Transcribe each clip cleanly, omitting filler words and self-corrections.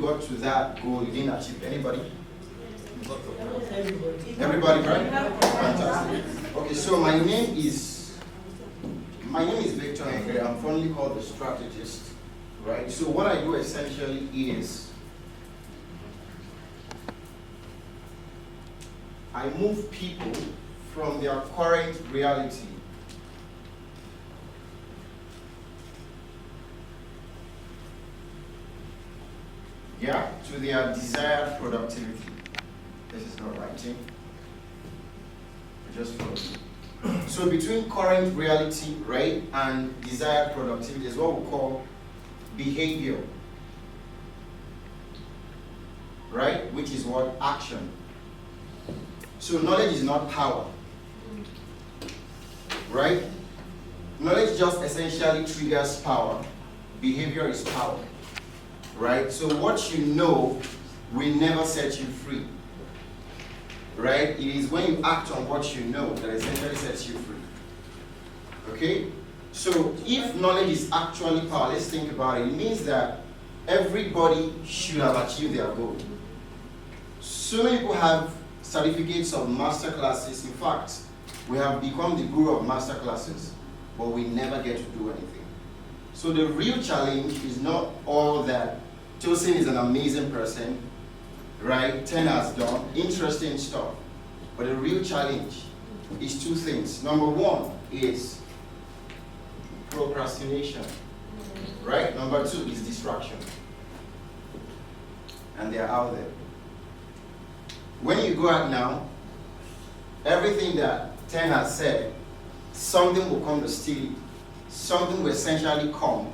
got to that goal, you didn't achieve? Anybody? Everybody, right? Fantastic. Okay, so my name is Victor Ngere. I'm fondly called the strategist, right? So what I do essentially is I move people from their current reality to their desired productivity. This is not writing. Just follow. So between current reality, right, and desired productivity is what we call behavior, right, which is what? Action. So knowledge is not power, right? Knowledge just essentially triggers power. Behavior is power, right? So what you know will never set you free, right? It is when you act on what you know that essentially sets you free. Okay? So if knowledge is actually power, let's think about it. It means that everybody should have achieved their goal. So many people have certificates of master classes. In fact, we have become the guru of master classes, but we never get to do anything. So the real challenge is not all that Tosin is an amazing person, right? 10 has done, interesting stuff. But the real challenge is two things. Number one is procrastination, right? Number two is distraction. And they're out there. When you go out now, everything that 10 has said, something will come to steal it. Something will essentially come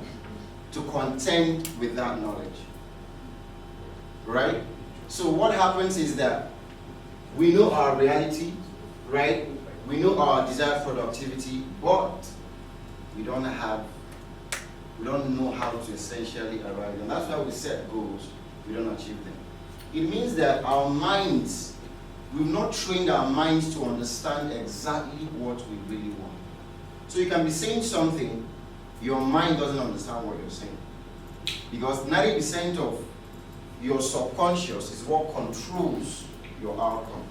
to contend with that knowledge. Right? So what happens is that we know our reality, right? We know our desired productivity, but we don't know how to essentially arrive. And that's why we set goals, we don't achieve them. It means that our minds, we've not trained our minds to understand exactly what we really want. So you can be saying something, your mind doesn't understand what you're saying. Because 90% of your subconscious is what controls your outcome.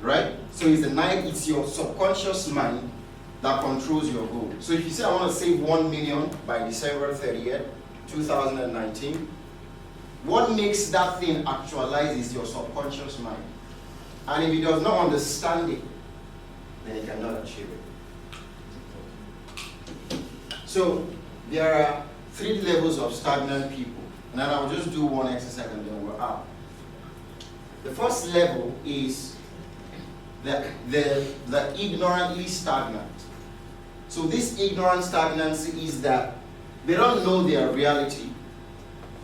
Right? So it's your subconscious mind that controls your goal. So if you say I want to save 1 million by December 30th, 2019, what makes that thing actualize is your subconscious mind. And if it does not understand it, then it cannot achieve it. So there are 3 levels of stagnant people. And then I'll just do one exercise and then we're out. The first level is the ignorantly stagnant. So this ignorant stagnancy is that they don't know their reality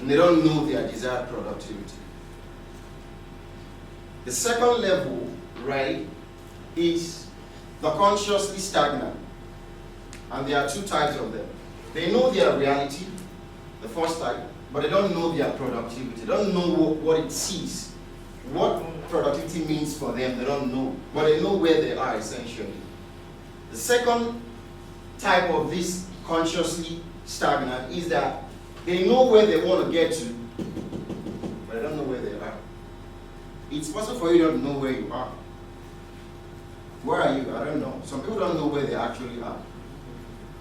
and they don't know their desired productivity. The second level, right, is the consciously stagnant. And there are 2 types of them. They know their reality, the first type, but they don't know their productivity. They don't know what it sees. What productivity means for them, they don't know. But they know where they are, essentially. The second type of this consciously stagnant is that they know where they want to get to, but they don't know where they are. It's possible for you to know where you are. Where are you? I don't know. Some people don't know where they actually are.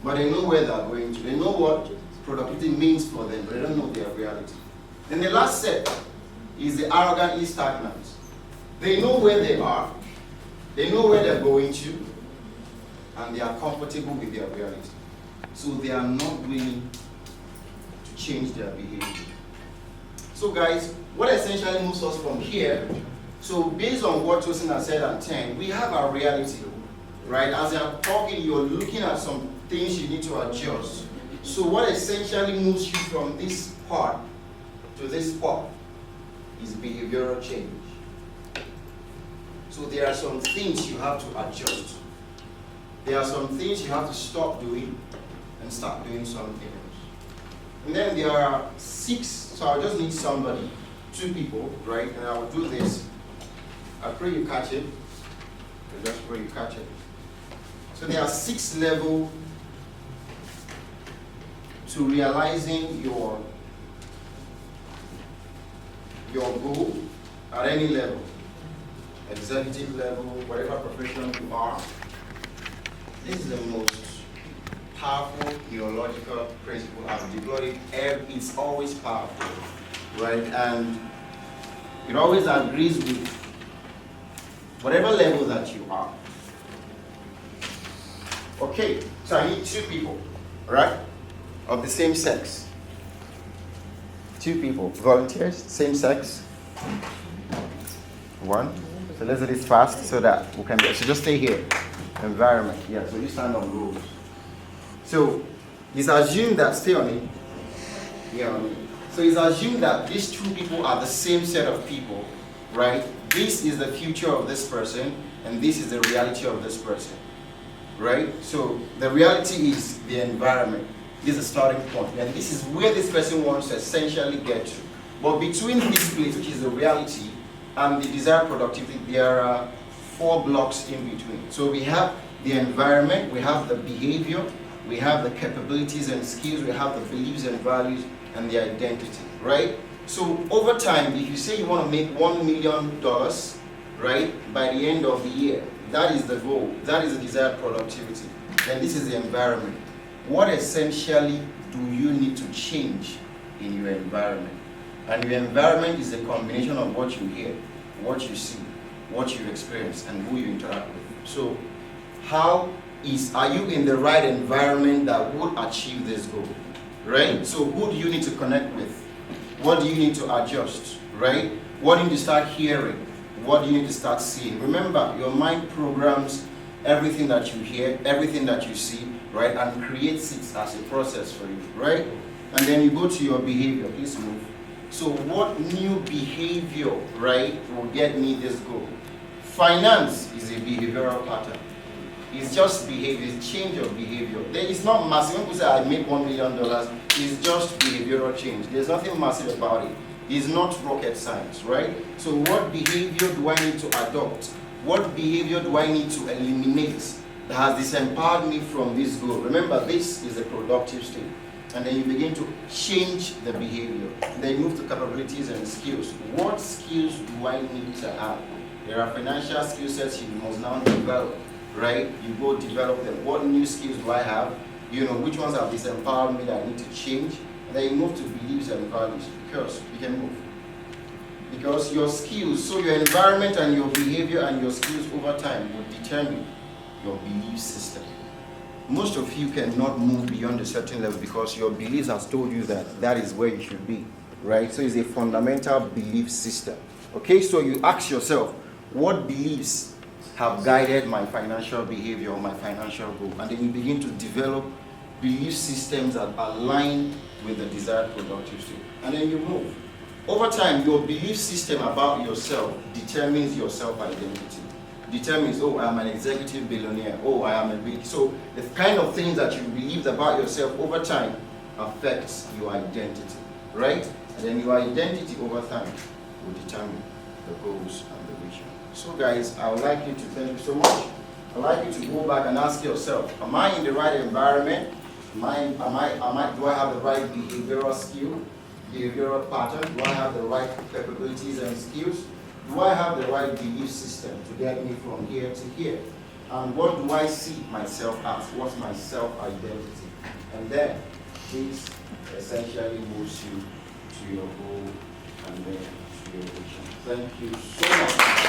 But they know where they are going to. They know what productivity means for them, but they don't know their reality. Then the last set is the arrogantly stagnant. They know where they are, they know where they're going to, and they are comfortable with their reality. So they are not willing to change their behavior. So guys, what essentially moves us from here, so based on what Tosin has said and 10, we have our reality, right? As I'm talking, you're looking at some things you need to adjust. So what essentially moves you from this part to this part is behavioral change. So there are some things you have to adjust. There are some things you have to stop doing and start doing something else. And then there are 6, so I just need somebody, 2 people, right? And I'll do this. I pray you catch it. I just pray you catch it. So there are 6 levels to realizing your your goal at any level, executive level, whatever profession you are. This is the most powerful neurological principle I've deployed. It's always powerful, right? And it always agrees with whatever level that you are. Okay, so I need two people, right, of the same sex. Two people, volunteers, same sex. One. So let's do this fast so that we can get. So just stay here. Environment. Yeah, so you stand on rules. So it's assumed that, stay on it. Yeah, on it. So it's assumed that these two people are the same set of people, right? This is the future of this person, and this is the reality of this person, right? So the reality is the environment. This is a starting point, and this is where this person wants to essentially get to. But between this place, which is the reality, and the desired productivity, there are 4 blocks in between. So we have the environment, we have the behavior, we have the capabilities and skills, we have the beliefs and values, and the identity, right? So over time, if you say you want to make $1 million, right, by the end of the year, that is the goal, that is the desired productivity, then this is the environment. What essentially do you need to change in your environment? And your environment is a combination of what you hear, what you see, what you experience, and who you interact with. So are you in the right environment that would achieve this goal, right? So who do you need to connect with? What do you need to adjust, right? What do you need to start hearing? What do you need to start seeing? Remember, your mind programs everything that you hear, everything that you see, right, and creates it as a process for you, right? And then you go to your behavior. Please move. So what new behavior, right, will get me this goal? Finance is a behavioral pattern. It's just behavior, it's change of behavior. It's not massive. When people say I make $1 million, it's just behavioral change. There's nothing massive about it. It's not rocket science, right? So what behavior do I need to adopt? What behavior do I need to eliminate that has disempowered me from this goal? Remember, this is a productive state. And then you begin to change the behavior. Then you move to capabilities and skills. What skills do I need to have? There are financial skill sets you must now develop, right? You go develop them. What new skills do I have? You know, which ones have disempowered me that I need to change? And then you move to beliefs and values, because you can move. Because your skills, so your environment and your behavior and your skills over time will determine your belief system. Most of you cannot move beyond a certain level because your beliefs has told you that that is where you should be, right? So it's a fundamental belief system. Okay, so you ask yourself, what beliefs have guided my financial behavior or my financial goal? And then you begin to develop belief systems that align with the desired productive state. And then you move. Over time, your belief system about yourself determines your self-identity. Determines, oh, I am an executive billionaire, oh, I am a big. So the kind of things that you believe about yourself over time affects your identity, right? And then your identity over time will determine the goals and the vision. So guys, I would like you to thank you so much. I'd like you to go back and ask yourself, am I in the right environment? Do I have the right behavioral skill, behavioral pattern? Do I have the right capabilities and skills? Do I have the right belief system to get me from here to here? And what do I see myself as? What's my self-identity? And then this essentially moves you to your goal and then to your vision. Thank you so much.